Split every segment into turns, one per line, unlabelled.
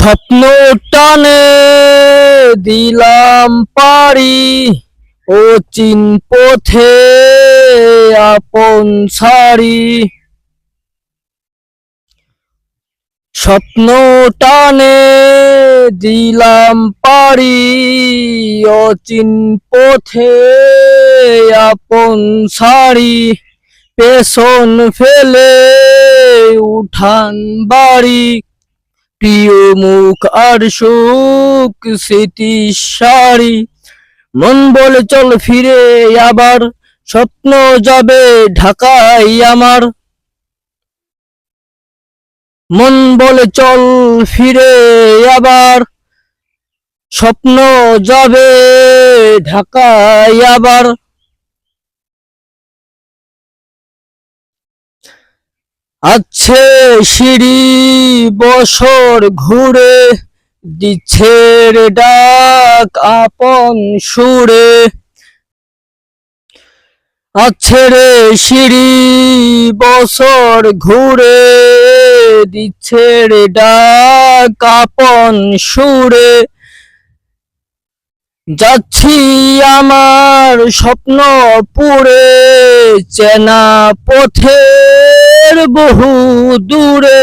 স্বপ্ন টানে দিলাম পাড়ি অচিন পথে আপন ছাড়ি। স্বপ্ন টানে দিলাম পাড়ি অচিন পথে আপন ছাড়ি। পেছন ফেলে উঠান বাড়ি, প্রিয় মুখ আর সুখ স্মৃতি সারি। মন বলে চল ফিরে আবার, স্বপ্ন যাবে ঢাকায় আমার। মন বলে চল ফিরে আবার, স্বপ্ন যাবে ঢাকায় আবার। আছে সিঁড়ি বছর ঘুরে, দিচ্ছে রে ডাক আপন সুরে। আছে রে সিঁড়ি বছর ঘুরে, দিচ্ছে রে ডাক আপন সুরে। যাচ্ছি আমার স্বপ্ন পুরে, চেনা পথের বহু দূরে।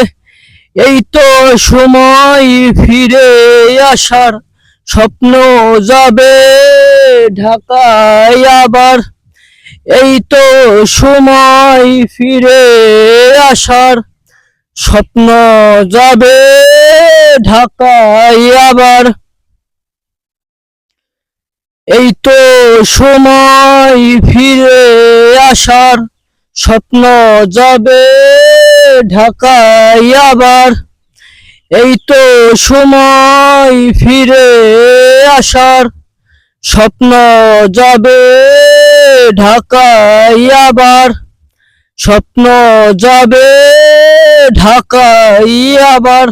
এই তো সময় ফিরে আসার, স্বপ্ন যাবে ঢাকায় আবার। এই তো সময় ফিরে আসার, স্বপ্ন যাবে ঢাকায় আবার। এই তো সময় ফিরে আসার, স্বপ্ন যাবে ঢাকায় আবার। এই তো সময় ফিরে আসার, স্বপ্ন যাবে ঢাকায় আবার। স্বপ্ন যাবে ঢাকায় আবার।